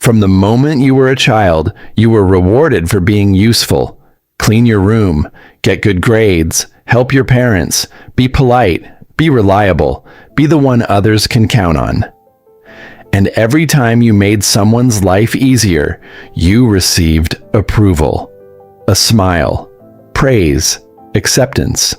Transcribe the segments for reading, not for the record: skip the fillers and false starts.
From the moment you were a child, you were rewarded for being useful. Clean your room, get good grades, help your parents, be polite, be reliable, be the one others can count on. And every time you made someone's life easier, you received approval, a smile, praise, acceptance.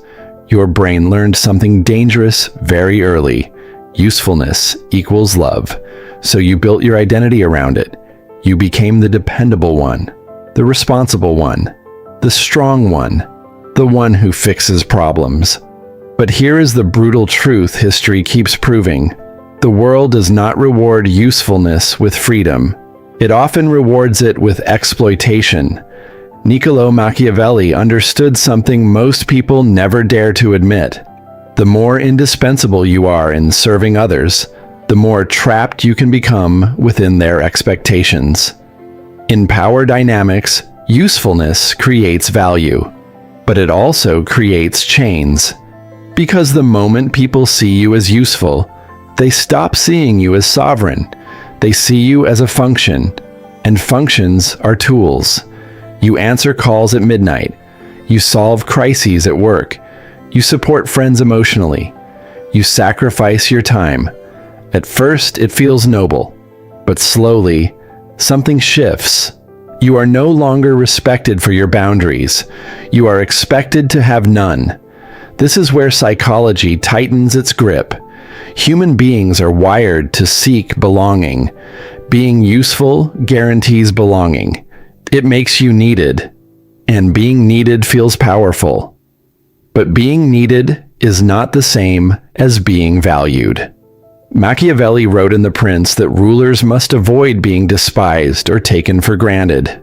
Your brain learned something dangerous very early. Usefulness equals love. So you built your identity around it. You became the dependable one, the responsible one, the strong one, the one who fixes problems. But here is the brutal truth history keeps proving. The world does not reward usefulness with freedom. It often rewards it with exploitation. Niccolò Machiavelli understood something most people never dare to admit. The more indispensable you are in serving others, the more trapped you can become within their expectations. In power dynamics, usefulness creates value, but it also creates chains. Because the moment people see you as useful, they stop seeing you as sovereign. They see you as a function, and functions are tools. You answer calls at midnight. You solve crises at work. You support friends emotionally. You sacrifice your time. At first, it feels noble, but slowly, something shifts. You are no longer respected for your boundaries. You are expected to have none. This is where psychology tightens its grip. Human beings are wired to seek belonging. Being useful guarantees belonging. It makes you needed, and being needed feels powerful. But being needed is not the same as being valued. Machiavelli wrote in The Prince that rulers must avoid being despised or taken for granted.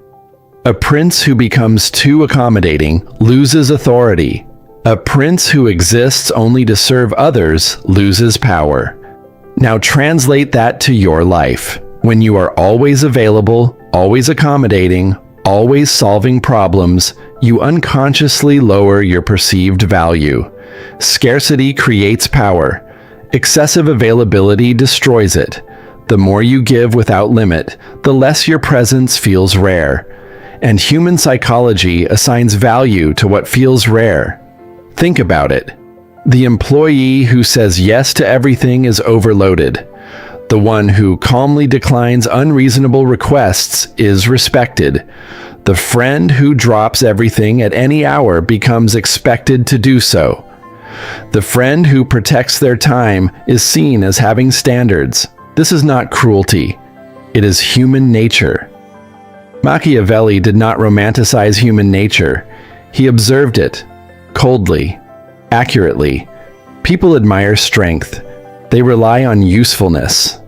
A prince who becomes too accommodating loses authority. A prince who exists only to serve others loses power. Now translate that to your life. When you are always available, always accommodating, always solving problems, you unconsciously lower your perceived value. Scarcity creates power. Excessive availability destroys it. The more you give without limit, the less your presence feels rare. And human psychology assigns value to what feels rare. Think about it. The employee who says yes to everything is overloaded. The one who calmly declines unreasonable requests is respected. The friend who drops everything at any hour becomes expected to do so. The friend who protects their time is seen as having standards. This is not cruelty. It is human nature. Machiavelli did not romanticize human nature. He observed it. Coldly, accurately. People admire strength. They rely on usefulness.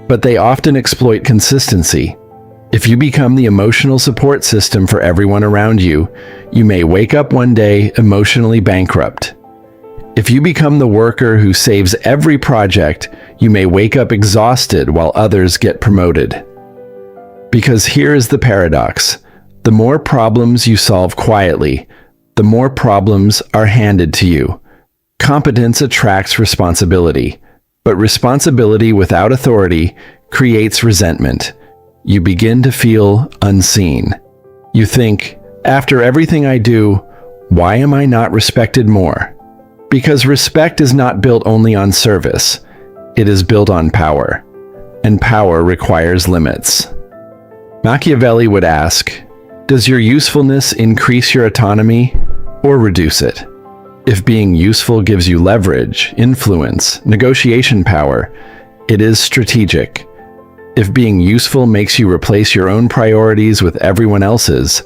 But they often exploit consistency. If you become the emotional support system for everyone around you, you may wake up one day emotionally bankrupt. If you become the worker who saves every project, you may wake up exhausted while others get promoted. Because here is the paradox. The more problems you solve quietly, the more problems are handed to you. Competence attracts responsibility, but responsibility without authority creates resentment. You begin to feel unseen. You think, after everything I do, why am I not respected more? Because respect is not built only on service. It is built on power, and power requires limits. Machiavelli would ask, does your usefulness increase your autonomy or reduce it? If being useful gives you leverage, influence, negotiation power, it is strategic. If being useful makes you replace your own priorities with everyone else's,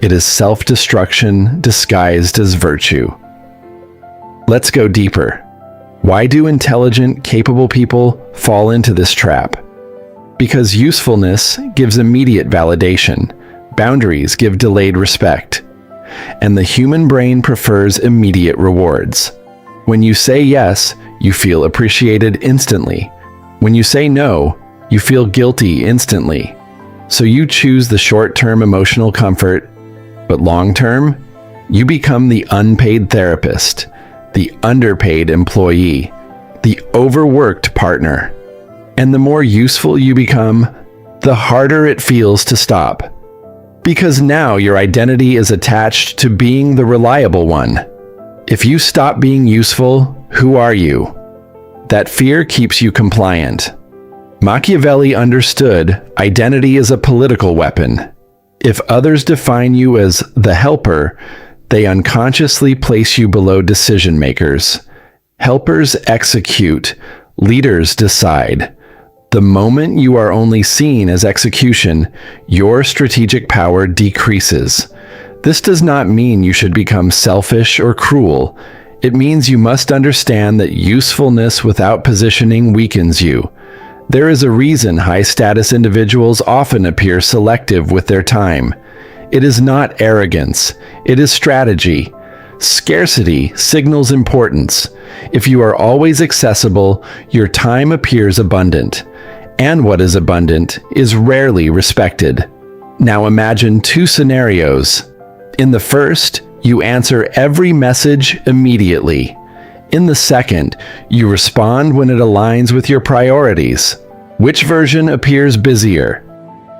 it is self-destruction disguised as virtue. Let's go deeper. Why do intelligent, capable people fall into this trap? Because usefulness gives immediate validation. Boundaries give delayed respect. And the human brain prefers immediate rewards. When you say yes, you feel appreciated instantly. When you say no, you feel guilty instantly. So you choose the short-term emotional comfort, but long-term, you become the unpaid therapist, the underpaid employee, the overworked partner. And the more useful you become, the harder it feels to stop. Because now your identity is attached to being the reliable one. If you stop being useful, who are you? That fear keeps you compliant. Machiavelli understood identity is a political weapon. If others define you as the helper, they unconsciously place you below decision makers. Helpers execute, leaders decide. The moment you are only seen as execution, your strategic power decreases. This does not mean you should become selfish or cruel. It means you must understand that usefulness without positioning weakens you. There is a reason high-status individuals often appear selective with their time. It is not arrogance, it is strategy. Scarcity signals importance. If you are always accessible, your time appears abundant. And what is abundant is rarely respected. Now imagine two scenarios. In the first, you answer every message immediately. In the second, you respond when it aligns with your priorities. Which version appears busier?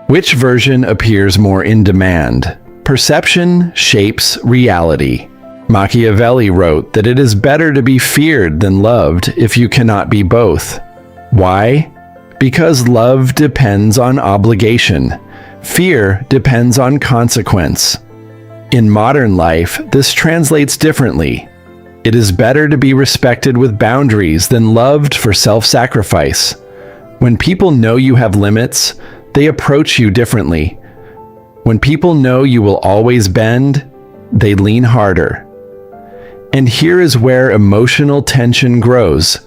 Which version appears more in demand? Perception shapes reality. Machiavelli wrote that it is better to be feared than loved if you cannot be both. Why? Because love depends on obligation. Fear depends on consequence. In modern life, this translates differently. It is better to be respected with boundaries than loved for self-sacrifice. When people know you have limits, they approach you differently. When people know you will always bend, they lean harder. And here is where emotional tension grows.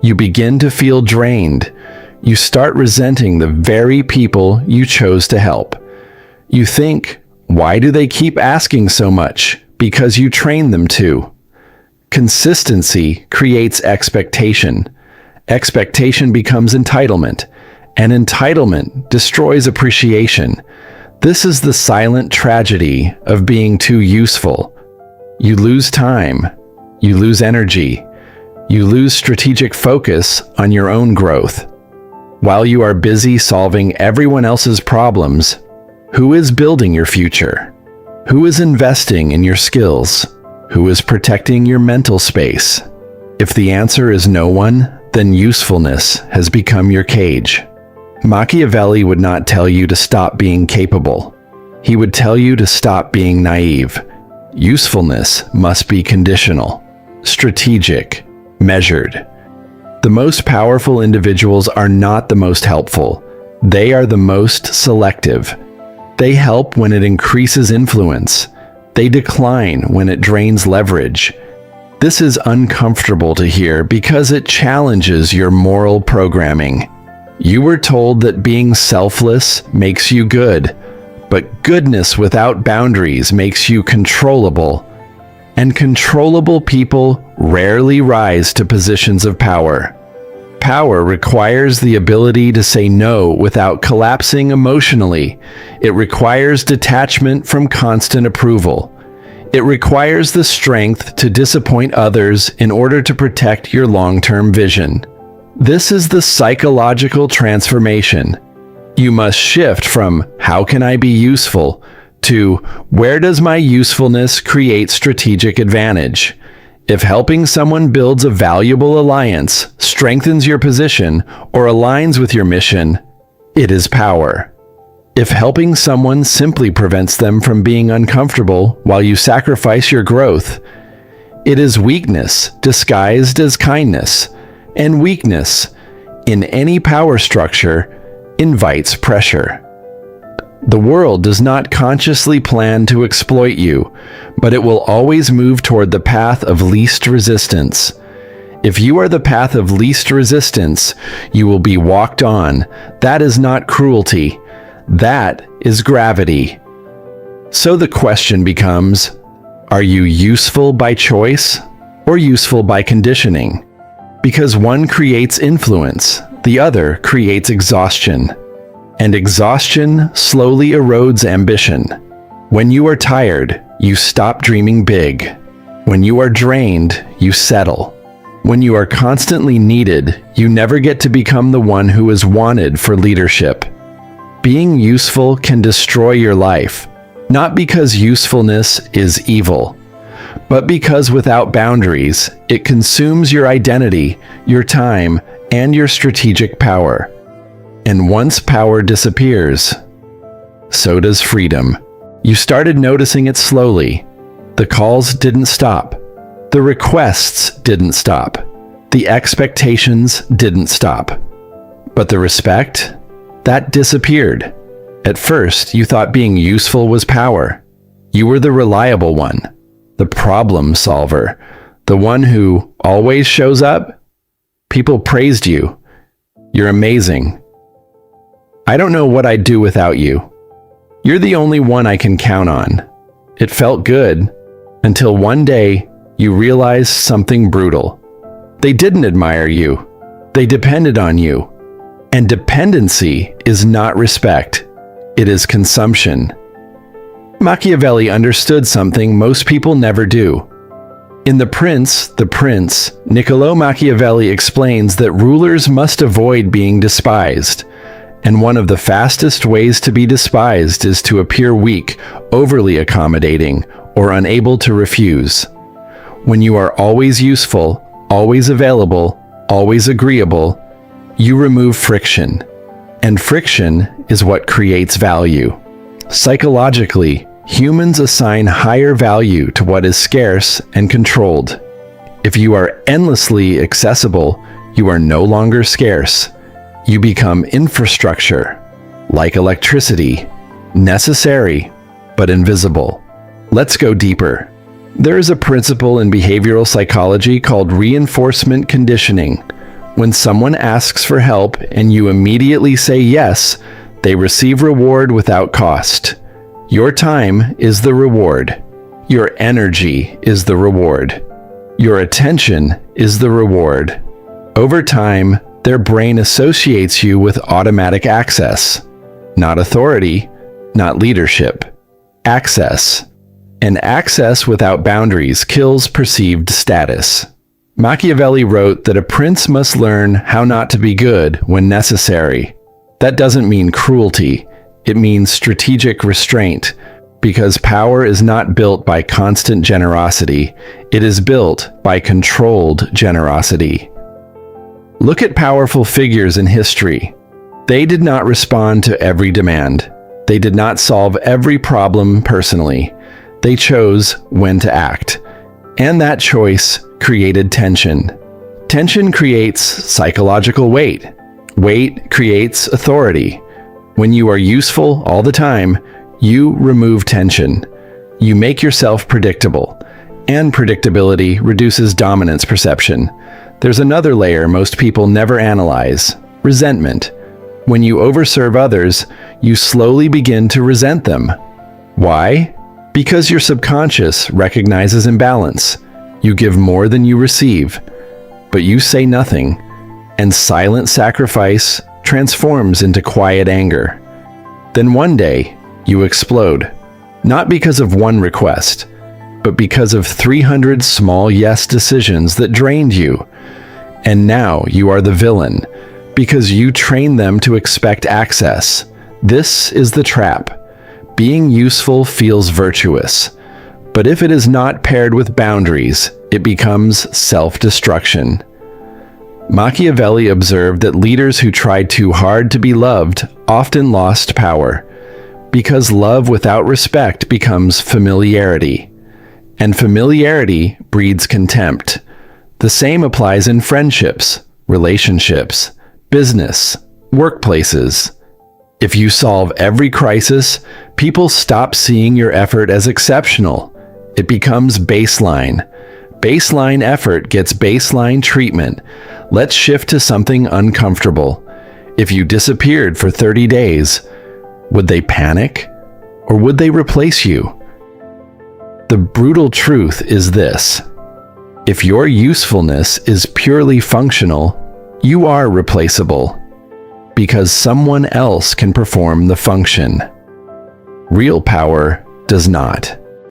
You begin to feel drained. You start resenting the very people you chose to help. You think, why do they keep asking so much? Because you train them to. Consistency creates expectation. Expectation becomes entitlement, and entitlement destroys appreciation. This is the silent tragedy of being too useful. You lose time, you lose energy, you lose strategic focus on your own growth. While you are busy solving everyone else's problems, who is building your future? Who is investing in your skills? Who is protecting your mental space? If the answer is no one, then usefulness has become your cage. Machiavelli would not tell you to stop being capable. He would tell you to stop being naive. Usefulness must be conditional, strategic, measured. The most powerful individuals are not the most helpful. They are the most selective. They help when it increases influence. They decline when it drains leverage. This is uncomfortable to hear because it challenges your moral programming. You were told that being selfless makes you good, but goodness without boundaries makes you controllable. And controllable people rarely rise to positions of power. Power requires the ability to say no without collapsing emotionally. It requires detachment from constant approval. It requires the strength to disappoint others in order to protect your long-term vision. This is the psychological transformation. You must shift from "how can I be useful" to "where does my usefulness create strategic advantage?" If helping someone builds a valuable alliance, strengthens your position, or aligns with your mission, it is power. If helping someone simply prevents them from being uncomfortable while you sacrifice your growth, it is weakness disguised as kindness. And weakness, in any power structure, invites pressure. The world does not consciously plan to exploit you, but it will always move toward the path of least resistance. If you are the path of least resistance, you will be walked on. That is not cruelty. That is gravity. So the question becomes, are you useful by choice or useful by conditioning? Because one creates influence, the other creates exhaustion. And exhaustion slowly erodes ambition. When you are tired, you stop dreaming big. When you are drained, you settle. When you are constantly needed, you never get to become the one who is wanted for leadership. Being useful can destroy your life, not because usefulness is evil, but because without boundaries, it consumes your identity, your time, and your strategic power. And once power disappears, so does freedom. You started noticing it slowly. The calls didn't stop. The requests didn't stop. The expectations didn't stop. But the respect, that disappeared. At first, you thought being useful was power. You were the reliable one, the problem solver, the one who always shows up. People praised you. You're amazing. I don't know what I'd do without you. You're the only one I can count on. It felt good until one day you realized something brutal. They didn't admire you. They depended on you. And dependency is not respect. It is consumption. Machiavelli understood something most people never do. In The Prince, Niccolò Machiavelli explains that rulers must avoid being despised. And one of the fastest ways to be despised is to appear weak, overly accommodating, or unable to refuse. When you are always useful, always available, always agreeable, you remove friction. And friction is what creates value. Psychologically, humans assign higher value to what is scarce and controlled. If you are endlessly accessible, you are no longer scarce. You become infrastructure, like electricity, necessary, but invisible. Let's go deeper. There is a principle in behavioral psychology called reinforcement conditioning. When someone asks for help and you immediately say yes, they receive reward without cost. Your time is the reward. Your energy is the reward. Your attention is the reward. Over time, their brain associates you with automatic access. Not authority, not leadership. Access. And access without boundaries kills perceived status. Machiavelli wrote that a prince must learn how not to be good when necessary. That doesn't mean cruelty. It means strategic restraint, because power is not built by constant generosity. It is built by controlled generosity. Look at powerful figures in history. They did not respond to every demand. They did not solve every problem personally. They chose when to act. And that choice created tension. Tension creates psychological weight. Weight creates authority. When you are useful all the time, you remove tension. You make yourself predictable. And predictability reduces dominance perception. There's another layer most people never analyze: resentment. When you overserve others, you slowly begin to resent them. Why? Because your subconscious recognizes imbalance. You give more than you receive, but you say nothing, and silent sacrifice transforms into quiet anger. Then one day, you explode, not because of one request, but because of 300 small yes decisions that drained you. And now you are the villain, because you train them to expect access. This is the trap. Being useful feels virtuous, but if it is not paired with boundaries, it becomes self-destruction. Machiavelli observed that leaders who tried too hard to be loved often lost power, because love without respect becomes familiarity, and familiarity breeds contempt. The same applies in friendships, relationships, business, workplaces. If you solve every crisis, people stop seeing your effort as exceptional. It becomes baseline. Baseline effort gets baseline treatment. Let's shift to something uncomfortable. If you disappeared for 30 days, would they panic? Or would they replace you? The brutal truth is this: if your usefulness is purely functional, you are replaceable, because someone else can perform the function. Real power does not.